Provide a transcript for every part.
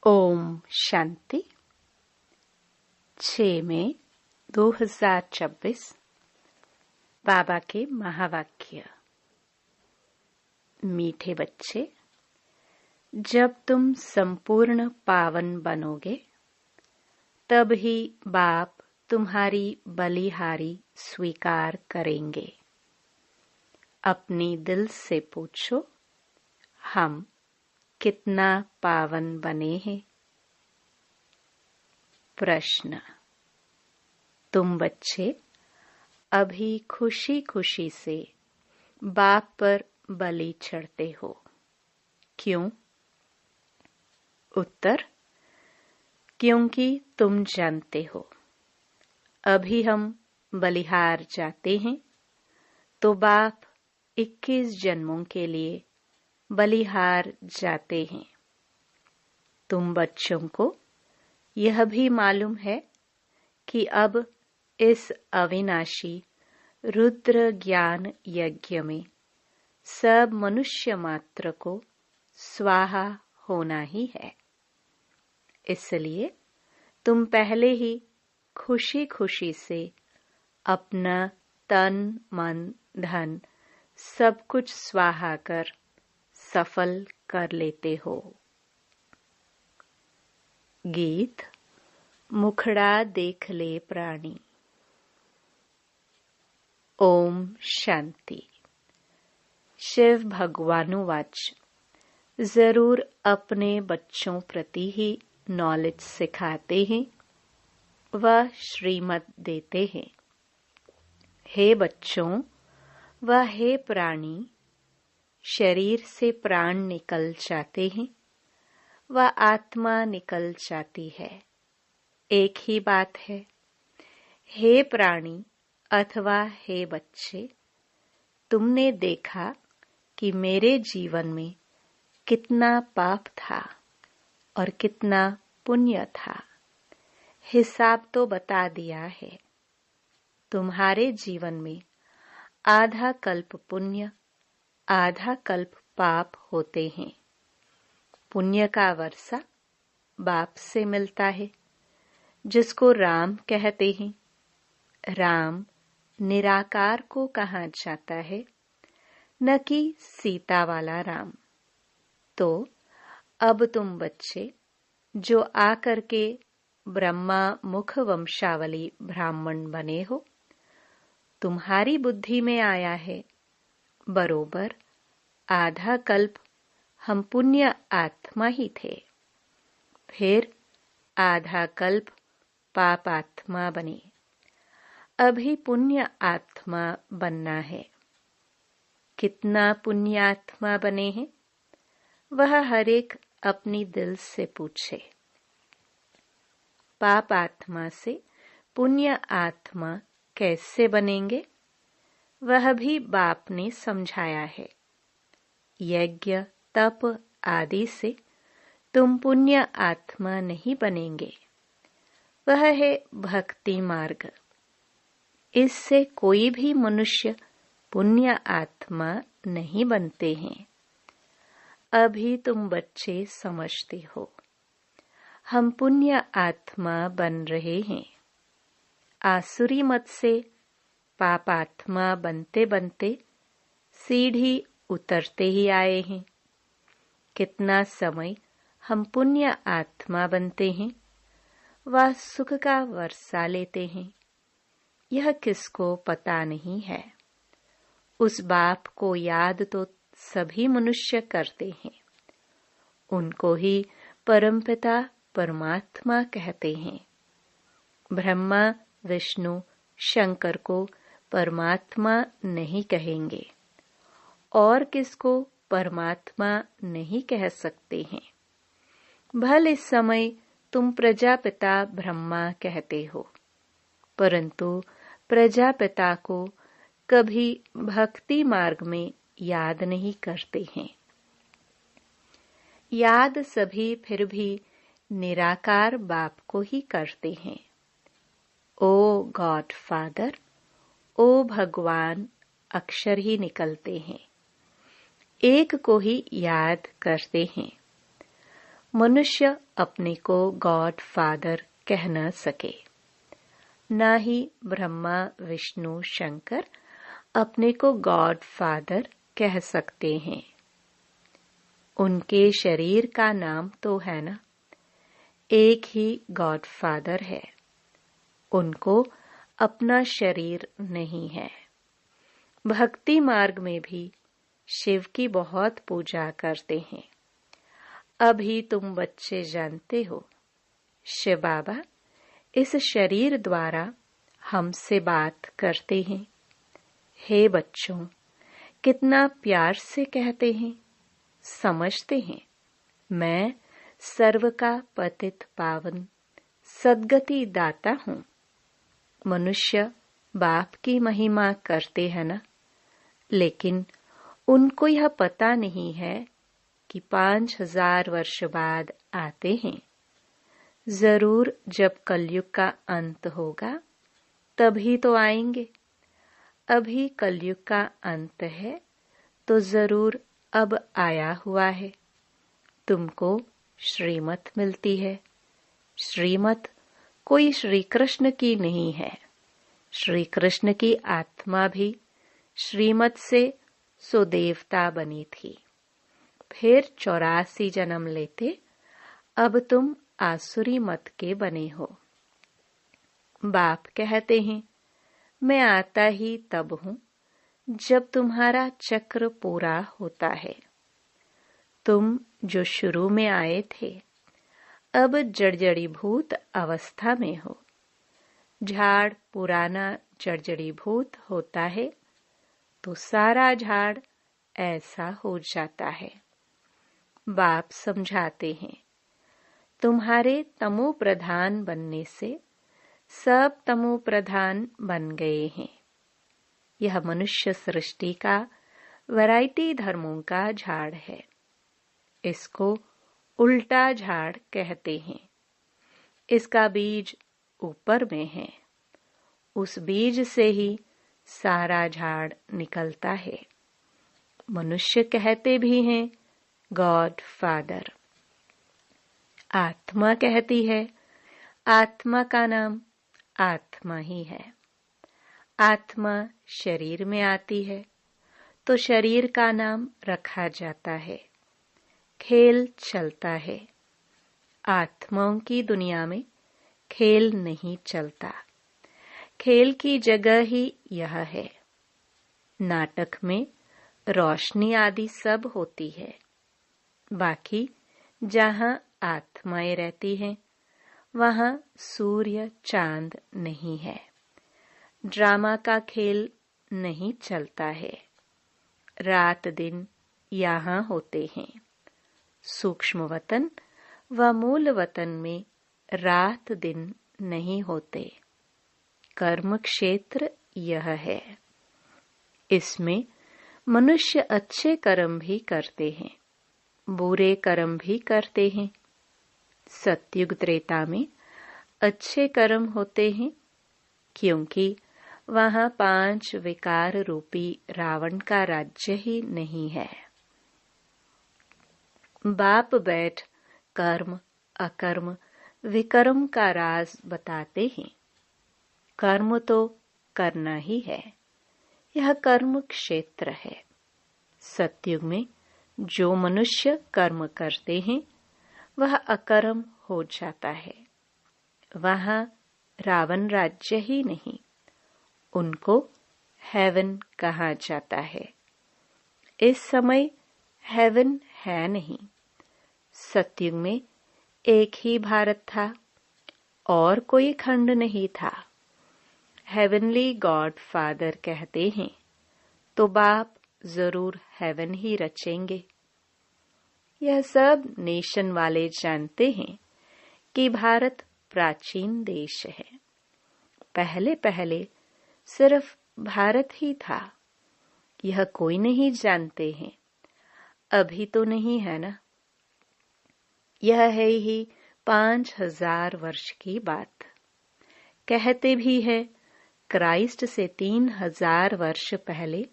ओम शांति। 6 मई 2026 बाबा के महावाक्य। मीठे बच्चे, जब तुम संपूर्ण पावन बनोगे तब ही बाप तुम्हारी बलिहारी स्वीकार करेंगे। अपनी दिल से पूछो, हम कितना पावन बने हैं। प्रश्न, तुम बच्चे अभी खुशी खुशी से बाप पर बलि चढ़ते हो, क्यों? उत्तर, क्योंकि तुम जानते हो अभी हम बलिहार जाते हैं तो बाप 21 जन्मों के लिए बलिहार जाते हैं। तुम बच्चों को यह भी मालूम है कि अब इस अविनाशी रुद्र ज्ञान यज्ञ में सब मनुष्य मात्र को स्वाहा होना ही है। इसलिए तुम पहले ही खुशी खुशी से अपना तन मन धन सब कुछ स्वाहा कर सफल कर लेते हो। गीत मुखड़ा देख ले प्राणी। ओम शांति। शिव भगवानुवाच, जरूर अपने बच्चों प्रति ही नॉलेज सिखाते हैं व श्रीमत देते हैं। हे बच्चों व हे प्राणी, शरीर से प्राण निकल जाते हैं व आत्मा निकल जाती है, एक ही बात है। हे प्राणी अथवा हे बच्चे, तुमने देखा कि मेरे जीवन में कितना पाप था और कितना पुण्य था। हिसाब तो बता दिया है। तुम्हारे जीवन में आधा कल्प पुण्य आधा कल्प पाप होते हैं। पुण्य का वर्षा बाप से मिलता है, जिसको राम कहते हैं। राम निराकार को कहा जाता है, न कि सीता वाला राम। तो अब तुम बच्चे जो आकर के ब्रह्मा मुख वंशावली ब्राह्मण बने हो, तुम्हारी बुद्धि में आया है बरोबर आधा कल्प हम पुण्य आत्मा ही थे, फिर आधा कल्प पाप आत्मा बने। अभी पुण्य आत्मा बनना है। कितना पुण्य आत्मा बने हैं वह हर एक अपनी दिल से पूछे। पाप आत्मा से पुण्य आत्मा कैसे बनेंगे वह भी बाप ने समझाया है। यज्ञ तप आदि से तुम पुण्य आत्मा नहीं बनेंगे, वह है भक्ति मार्ग। इससे कोई भी मनुष्य पुण्य आत्मा नहीं बनते हैं। अभी तुम बच्चे समझते हो हम पुण्य आत्मा बन रहे हैं। आसुरी मत से पाप आत्मा बनते बनते सीढ़ी उतरते ही आए हैं। कितना समय हम पुण्य आत्मा बनते हैं व सुख का वर्षा लेते हैं, यह किसको पता नहीं है। उस बाप को याद तो सभी मनुष्य करते हैं। उनको ही परमपिता परमात्मा कहते हैं। ब्रह्मा विष्णु शंकर को परमात्मा नहीं कहेंगे और किसको परमात्मा नहीं कह सकते हैं। भले इस समय तुम प्रजापिता ब्रह्मा कहते हो, परंतु प्रजापिता को कभी भक्ति मार्ग में याद नहीं करते हैं। याद सभी फिर भी निराकार बाप को ही करते हैं। ओ गॉड फादर, ओ भगवान अक्षर ही निकलते हैं, एक को ही याद करते हैं। मनुष्य अपने को गॉड फादर कह न सके, न ही ब्रह्मा विष्णु शंकर अपने को गॉड फादर कह सकते हैं। उनके शरीर का नाम तो है ना, एक ही गॉड फादर है, उनको अपना शरीर नहीं है। भक्ति मार्ग में भी शिव की बहुत पूजा करते हैं। अभी तुम बच्चे जानते हो, शिव बाबा इस शरीर द्वारा हमसे बात करते हैं। हे बच्चों, कितना प्यार से कहते हैं, समझते हैं मैं सर्व का पतित पावन सद्गति दाता हूँ। मनुष्य बाप की महिमा करते हैं ना, लेकिन उनको यह पता नहीं है कि 5000 वर्ष बाद आते हैं। जरूर जब कलयुग का अंत होगा तभी तो आएंगे। अभी कलयुग का अंत है तो जरूर अब आया हुआ है। तुमको श्रीमत मिलती है। श्रीमत कोई श्री कृष्ण की नहीं है। श्री कृष्ण की आत्मा भी श्रीमत से सुदेवता बनी थी, फिर 84 जन्म लेते अब तुम आसुरी मत के बने हो। बाप कहते हैं मैं आता ही तब हूं जब तुम्हारा चक्र पूरा होता है। तुम जो शुरू में आए थे अब जड़जड़ीभूत अवस्था में हो। झाड़ पुराना जड़जड़ीभूत होता है तो सारा झाड़ ऐसा हो जाता है। बाप समझाते हैं तुम्हारे तमो प्रधान बनने से सब तमो प्रधान बन गए हैं। यह मनुष्य सृष्टि का वैरायटी धर्मों का झाड़ है। इसको उल्टा झाड़ कहते हैं। इसका बीज ऊपर में है, उस बीज से ही सारा झाड़ निकलता है। मनुष्य कहते भी हैं गॉड फादर। आत्मा कहती है आत्मा का नाम आत्मा ही है। आत्मा शरीर में आती है तो शरीर का नाम रखा जाता है। खेल चलता है। आत्माओं की दुनिया में खेल नहीं चलता। खेल की जगह ही यह है। नाटक में रोशनी आदि सब होती है, बाकी जहां आत्माएं रहती हैं वहां सूर्य चांद नहीं है। ड्रामा का खेल नहीं चलता है। रात दिन यहाँ होते हैं। सूक्ष्म वतन व मूल वतन में रात दिन नहीं होते। कर्म क्षेत्र यह है। इसमें मनुष्य अच्छे कर्म भी करते हैं, बुरे कर्म भी करते हैं। सतयुग त्रेता में अच्छे कर्म होते हैं क्योंकि वहां 5 विकार रूपी रावण का राज्य ही नहीं है। बाप बैठ कर्म अकर्म विकर्म का राज बताते हैं। कर्म तो करना ही है। यह कर्म क्षेत्र है। सतयुग में जो मनुष्य कर्म करते हैं वह अकर्म हो जाता है। वहां रावण राज्य ही नहीं, उनको हेवन कहा जाता है। इस समय हेवन है नहीं। सतयुग में एक ही भारत था और कोई खंड नहीं था। हेवनली गॉड फादर कहते हैं तो बाप जरूर हेवन ही रचेंगे। यह सब नेशन वाले जानते हैं कि भारत प्राचीन देश है। पहले पहले सिर्फ भारत ही था। यह कोई नहीं जानते हैं। अभी तो नहीं है ना। यह है ही 5000 वर्ष की बात। कहते भी है क्राइस्ट से 3000 वर्ष पहले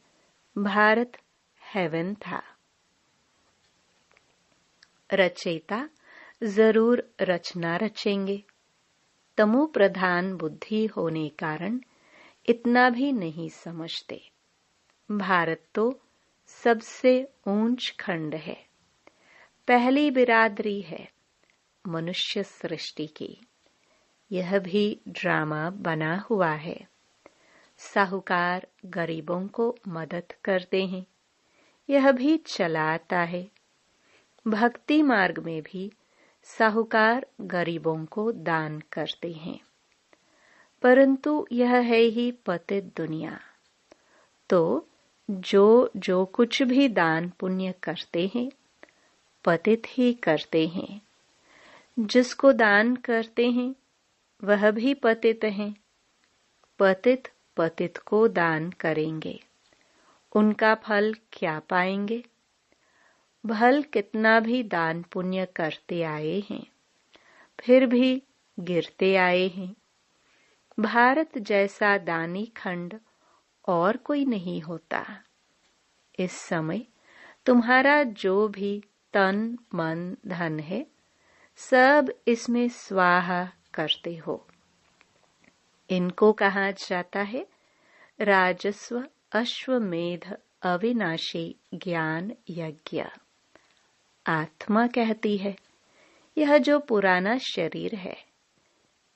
भारत हेवन था। रचयिता जरूर रचना रचेंगे। तमो प्रधान बुद्धि होने कारण इतना भी नहीं समझते। भारत तो सबसे ऊंच खंड है, पहली बिरादरी है मनुष्य सृष्टि की। यह भी ड्रामा बना हुआ है। साहूकार गरीबों को मदद करते हैं, यह भी चला आता है। भक्ति मार्ग में भी साहूकार गरीबों को दान करते हैं, परंतु यह है ही पतित दुनिया। तो जो कुछ भी दान पुण्य करते हैं, पतित ही करते हैं। जिसको दान करते हैं वह भी पतित हैं। पतित पतित को दान करेंगे, उनका फल क्या पाएंगे? भल कितना भी दान पुण्य करते आए हैं, फिर भी गिरते आए हैं। भारत जैसा दानी खंड और कोई नहीं होता। इस समय तुम्हारा जो भी तन मन धन है, सब इसमें स्वाहा करते हो। इनको कहा जाता है राजस्व अश्वमेध अविनाशी ज्ञान यज्ञ। आत्मा कहती है यह जो पुराना शरीर है,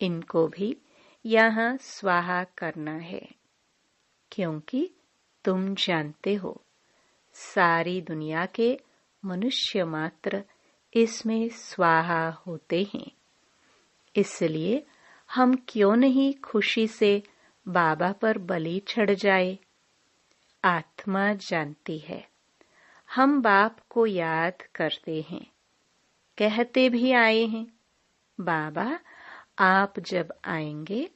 इनको भी यहाँ स्वाहा करना है, क्योंकि तुम जानते हो सारी दुनिया के मनुष्य मात्र इसमें स्वाहा होते हैं। इसलिए हम क्यों नहीं खुशी से बाबा पर बलि चढ़ जाए। आत्मा जानती है हम बाप को याद करते हैं, कहते भी आए हैं बाबा आप जब आएंगे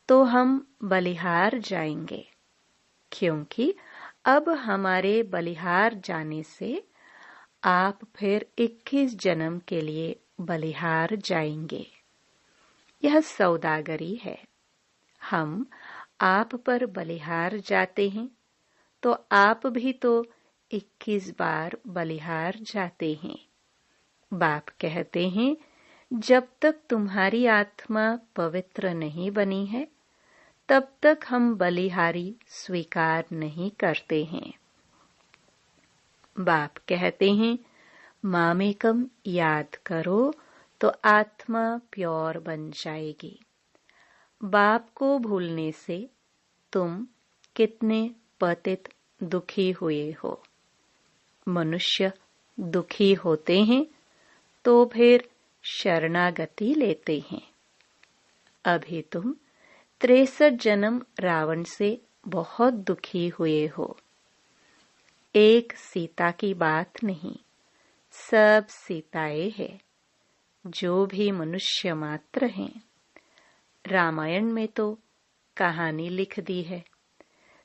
तो हम बलिहार जाएंगे, क्योंकि अब हमारे बलिहार जाने से आप फिर 21 जन्म के लिए बलिहार जाएंगे। यह सौदागरी है। हम आप पर बलिहार जाते हैं तो आप भी तो 21 बार बलिहार जाते हैं। बाप कहते हैं जब तक तुम्हारी आत्मा पवित्र नहीं बनी है, तब तक हम बलिहारी स्वीकार नहीं करते हैं। बाप कहते हैं मामेकम याद करो तो आत्मा प्योर बन जाएगी। बाप को भूलने से तुम कितने पतित दुखी हुए हो। मनुष्य दुखी होते हैं तो फिर शरणागति लेते हैं। अभी तुम 63 जन्म रावण से बहुत दुखी हुए हो। एक सीता की बात नहीं, सब सीताएं हैं, जो भी मनुष्य मात्र हैं। रामायण में तो कहानी लिख दी है,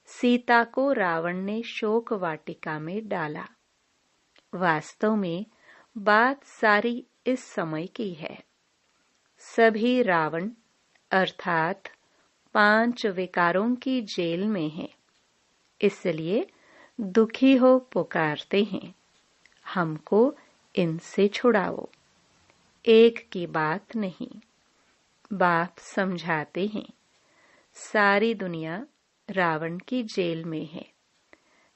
सीता को रावण ने शोक वाटिका में डाला। वास्तव में बात सारी इस समय की है। सभी रावण अर्थात 5 विकारों की जेल में हैं, इसलिए दुखी हो पुकारते हैं हमको इनसे छुड़ाओ। एक की बात नहीं, बाप समझाते हैं सारी दुनिया रावण की जेल में है।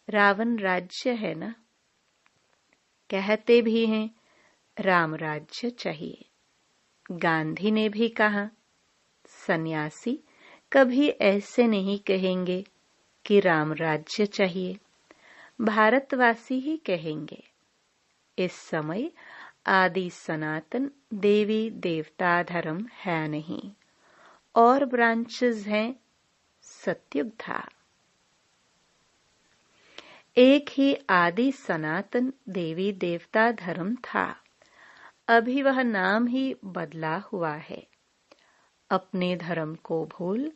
रावण राज्य है ना, कहते भी हैं राम राज्य चाहिए। गांधी ने भी कहा सन्यासी कभी ऐसे नहीं कहेंगे कि राम राज्य चाहिए, भारतवासी ही कहेंगे। इस समय आदि सनातन देवी देवता धर्म है नहीं, और ब्रांचेस हैं। सतयुग था, एक ही आदि सनातन देवी देवता धर्म था। अभी वह नाम ही बदला हुआ है। अपने धर्म को भूल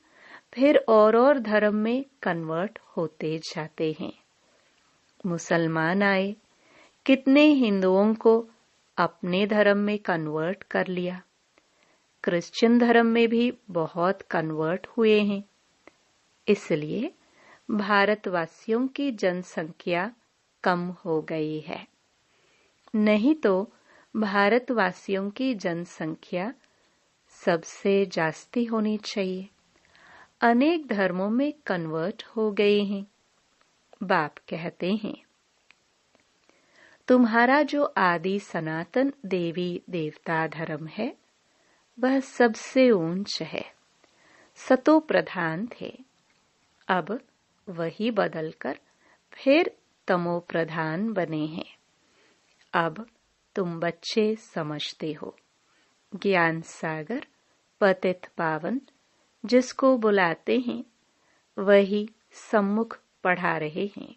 फिर और धर्म में कन्वर्ट होते जाते हैं। मुसलमान आए, कितने हिंदुओं को अपने धर्म में कन्वर्ट कर लिया। क्रिश्चियन धर्म में भी बहुत कन्वर्ट हुए हैं। इसलिए भारतवासियों की जनसंख्या कम हो गई है। नहीं तो भारतवासियों की जनसंख्या सबसे जास्ती होनी चाहिए। अनेक धर्मों में कन्वर्ट हो गए हैं। बाप कहते हैं, तुम्हारा जो आदि सनातन देवी देवता धर्म है वह सबसे ऊंच है, सतो प्रधान थे। अब वही बदलकर फिर तमो प्रधान बने हैं। अब तुम बच्चे समझते हो। ज्ञान सागर पतित पावन जिसको बुलाते हैं वही सम्मुख पढ़ा रहे हैं।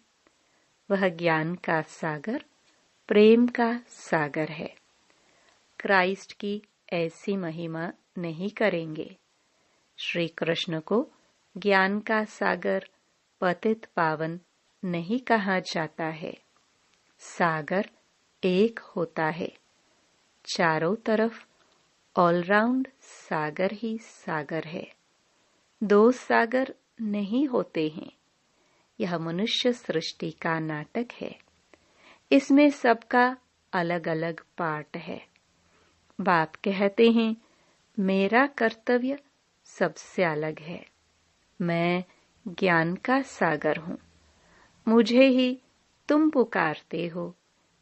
वह ज्ञान का सागर, प्रेम का सागर है। क्राइस्ट की ऐसी महिमा नहीं करेंगे। श्री कृष्ण को ज्ञान का सागर, पतित पावन नहीं कहा जाता है। सागर एक होता है, चारों तरफ ऑलराउंड सागर ही सागर है। दो सागर नहीं होते हैं। यह मनुष्य सृष्टि का नाटक है। इसमें सबका अलग अलग पार्ट है। बाप कहते हैं, मेरा कर्तव्य सबसे अलग है। मैं ज्ञान का सागर हूँ। मुझे ही तुम पुकारते हो,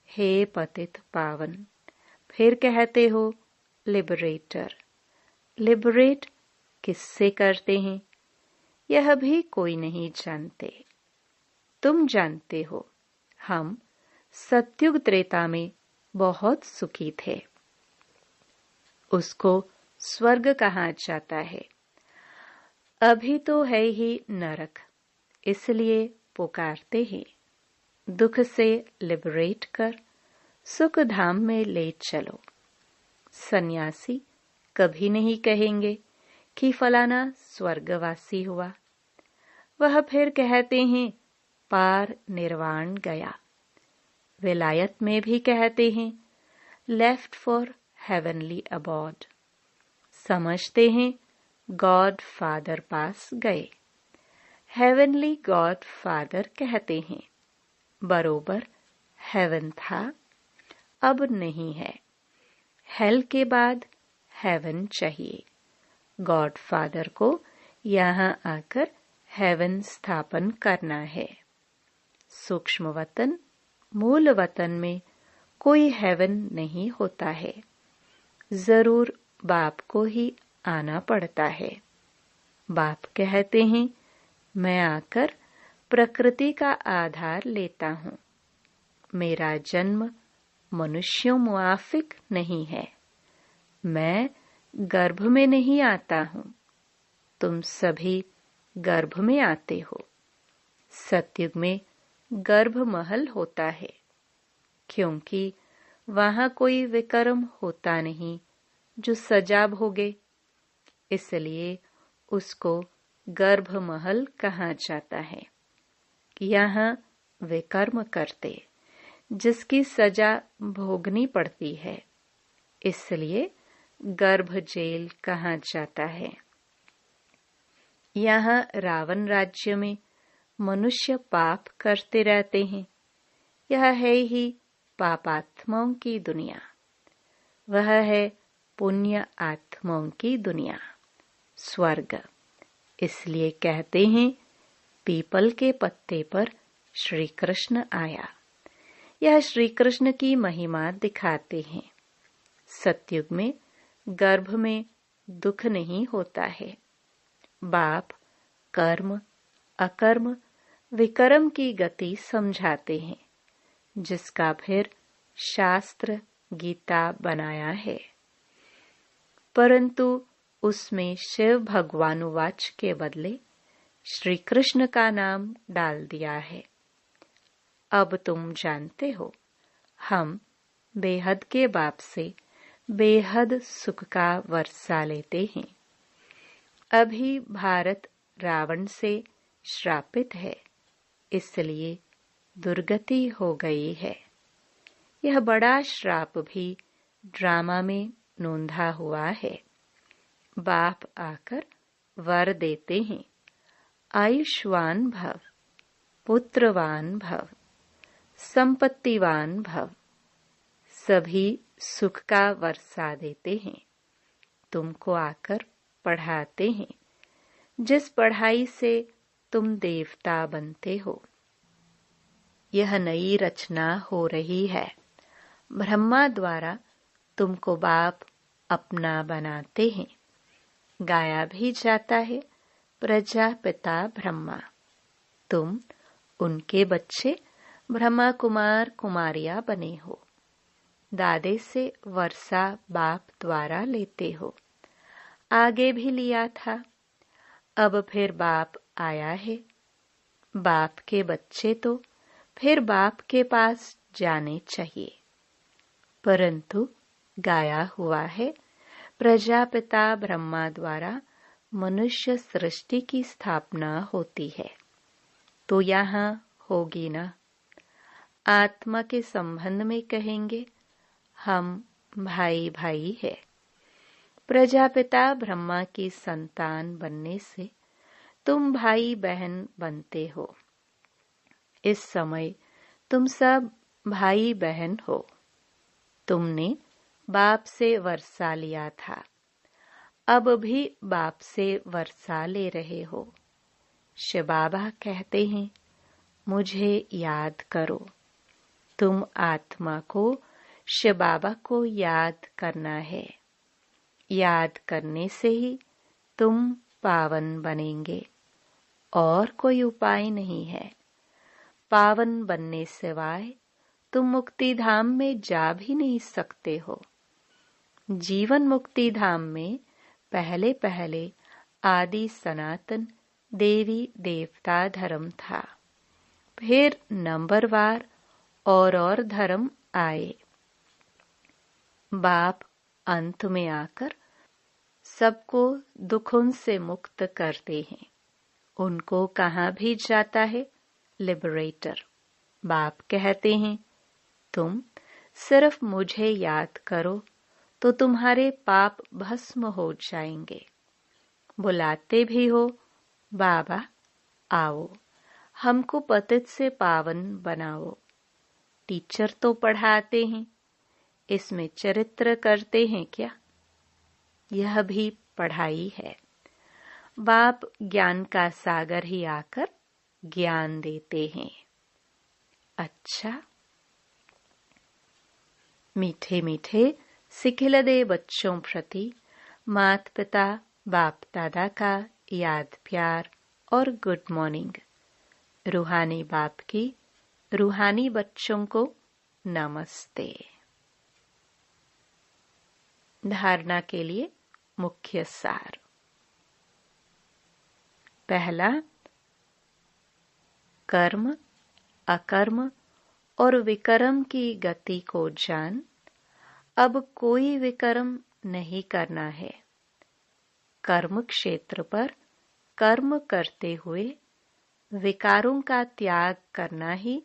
हे पतित पावन। फिर कहते हो लिबरेटर। लिबरेट किससे करते हैं यह भी कोई नहीं जानते। तुम जानते हो। हम सत्युग त्रेता में बहुत सुखी थे। उसको स्वर्ग कहा जाता है। अभी तो है ही नरक, इसलिए पुकारते हैं। दुख से लिबरेट कर सुख धाम में ले चलो। सन्यासी कभी नहीं कहेंगे कि फलाना स्वर्गवासी हुआ। वह फिर कहते हैं पार निर्वाण गया। विलायत में भी कहते हैं लेफ्ट फॉर हेवनली अबॉर्ड। समझते हैं गॉड फादर पास गए। हेवनली गॉड फादर कहते हैं। बरोबर हेवन था, अब नहीं है। हेल के बाद हेवन चाहिए। गॉड फादर को यहाँ आकर हेवन स्थापन करना है। सूक्ष्म वतन, मूल वतन में कोई हेवन नहीं होता है। जरूर बाप को ही आना पड़ता है। बाप कहते हैं, मैं आकर प्रकृति का आधार लेता हूँ। मेरा जन्म मनुष्यों मुआफिक नहीं है। मैं गर्भ में नहीं आता हूँ। तुम सभी गर्भ में आते हो। सतयुग में गर्भ महल होता है, क्योंकि वहां कोई विकर्म होता नहीं जो सजा भोगे, इसलिए उसको गर्भ महल कहा जाता है। यहाँ विकर्म करते जिसकी सजा भोगनी पड़ती है, इसलिए गर्भ जेल कहा जाता है। यहाँ रावण राज्य में मनुष्य पाप करते रहते हैं। यह है ही पापात्माओं की दुनिया। वह है पुण्य आत्माओं की दुनिया, स्वर्ग। इसलिए कहते हैं पीपल के पत्ते पर श्री कृष्ण आया। यह श्री कृष्ण की महिमा दिखाते हैं। सतयुग में गर्भ में दुख नहीं होता है। बाप कर्म, अकर्म, विकर्म की गति समझाते हैं, जिसका फिर शास्त्र गीता बनाया है। परंतु उसमें शिव भगवानुवाच के बदले श्री कृष्ण का नाम डाल दिया है। अब तुम जानते हो, हम बेहद के बाप से बेहद सुख का वर्षा लेते हैं। अभी भारत रावण से श्रापित है, इसलिए दुर्गति हो गई है। यह बड़ा श्राप भी ड्रामा में नोंधा हुआ है। बाप आकर वर देते हैं, आयुष्वान भव, पुत्रवान भव, संपत्तिवान भव। सभी सुख का वर्षा देते हैं, तुमको आकर पढ़ाते हैं, जिस पढ़ाई से तुम देवता बनते हो। यह नई रचना हो रही है। ब्रह्मा द्वारा तुमको बाप अपना बनाते हैं। गाया भी जाता है प्रजापिता ब्रह्मा। तुम उनके बच्चे ब्रह्मा कुमार कुमारियां बने हो। दादे से वर्षा बाप द्वारा लेते हो। आगे भी लिया था, अब फिर बाप आया है। बाप के बच्चे तो फिर बाप के पास जाने चाहिए, परंतु गाया हुआ है प्रजापिता ब्रह्मा द्वारा मनुष्य सृष्टि की स्थापना होती है, तो यहाँ होगी ना। आत्मा के संबंध में कहेंगे हम भाई भाई है। प्रजापिता ब्रह्मा की संतान बनने से तुम भाई बहन बनते हो। इस समय तुम सब भाई बहन हो। तुमने बाप से वर्षा लिया था, अब भी बाप से वर्षा ले रहे हो। शिव बाबा कहते हैं, मुझे याद करो। तुम आत्मा को शिव बाबा को याद करना है। याद करने से ही तुम पावन बनेंगे, और कोई उपाय नहीं है। पावन बनने सिवाय तुम मुक्ति धाम में जा भी नहीं सकते हो। जीवन मुक्ति धाम में पहले पहले आदि सनातन देवी देवता धर्म था, फिर नंबरवार और धर्म आए। बाप अंत में आकर सबको दुखों से मुक्त करते हैं। उनको कहाँ भी जाता है लिबरेटर। बाप कहते हैं, तुम सिर्फ मुझे याद करो तो तुम्हारे पाप भस्म हो जाएंगे। बुलाते भी हो, बाबा आओ, हमको पतित से पावन बनाओ। टीचर तो पढ़ाते हैं, इसमें चरित्र करते हैं क्या? यह भी पढ़ाई है। बाप ज्ञान का सागर ही आकर ज्ञान देते हैं। अच्छा, मीठे मीठे सिखिलदे बच्चों प्रति माता पिता बाप दादा का याद प्यार और गुड मॉर्निंग। रूहानी बाप की रूहानी बच्चों को नमस्ते। धारणा के लिए मुख्य सार। पहला, कर्म, अकर्म और विकर्म की गति को जान। अब कोई विकर्म नहीं करना है। कर्म क्षेत्र पर कर्म करते हुए विकारों का त्याग करना ही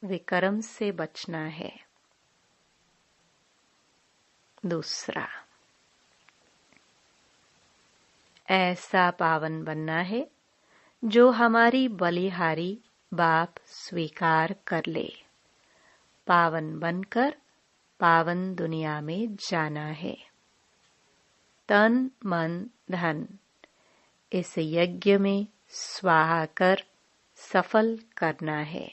विकर्म से बचना है। दूसरा, ऐसा पावन बनना है जो हमारी बलिहारी बाप स्वीकार कर ले। पावन बनकर पावन दुनिया में जाना है। तन मन धन इस यज्ञ में स्वाहा कर सफल करना है।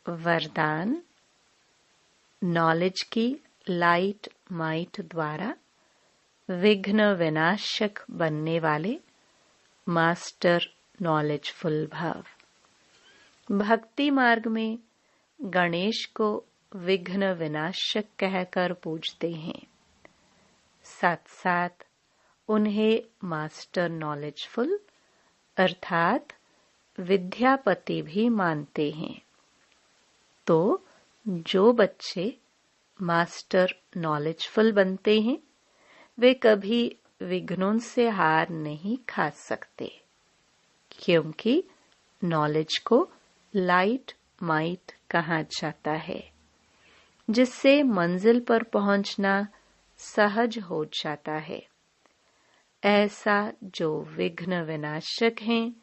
वरदान, नॉलेज की लाइट माइट द्वारा विघ्न विनाशक बनने वाले मास्टर नॉलेजफुल भव। भक्ति मार्ग में गणेश को विघ्न विनाशक कहकर पूजते हैं, साथ साथ उन्हें मास्टर नॉलेजफुल अर्थात विद्यापति भी मानते हैं। तो जो बच्चे मास्टर नॉलेजफुल बनते हैं वे कभी विघ्नों से हार नहीं खा सकते, क्योंकि नॉलेज को लाइट माइट कहा जाता है, जिससे मंजिल पर पहुंचना सहज हो जाता है। ऐसा जो विघ्न विनाशक हैं,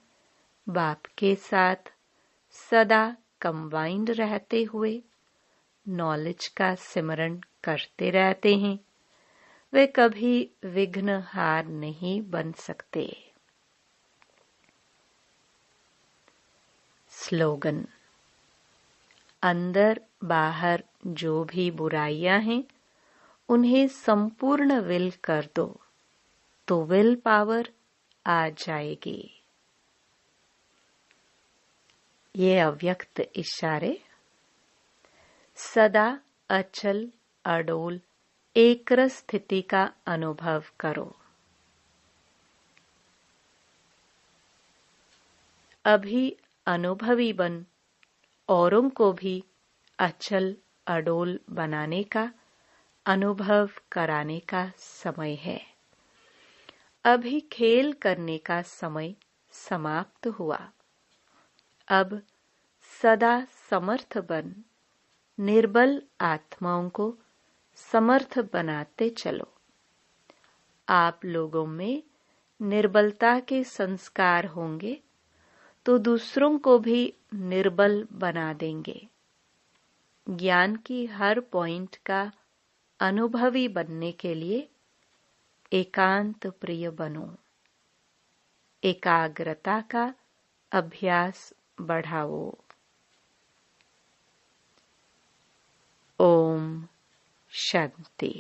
बाप के साथ सदा कंबाइंड रहते हुए नॉलेज का सिमरन करते रहते हैं, वे कभी विघ्नहार नहीं बन सकते। स्लोगन: अंदर बाहर जो भी बुराइयां हैं, उन्हें संपूर्ण विल कर दो, तो विल पावर आ जाएगी। ये अव्यक्त इशारे: सदा अचल अडोल एकरस स्थिति का अनुभव करो। अभी अनुभवी बन औरों को भी अचल अडोल बनाने का अनुभव कराने का समय है। अभी खेल करने का समय समाप्त हुआ। अब सदा समर्थ बन निर्बल आत्माओं को समर्थ बनाते चलो। आप लोगों में निर्बलता के संस्कार होंगे तो दूसरों को भी निर्बल बना देंगे। ज्ञान की हर पॉइंट का अनुभवी बनने के लिए एकांत प्रिय बनो। एकाग्रता का अभ्यास बढ़ाओ। ओम शांति।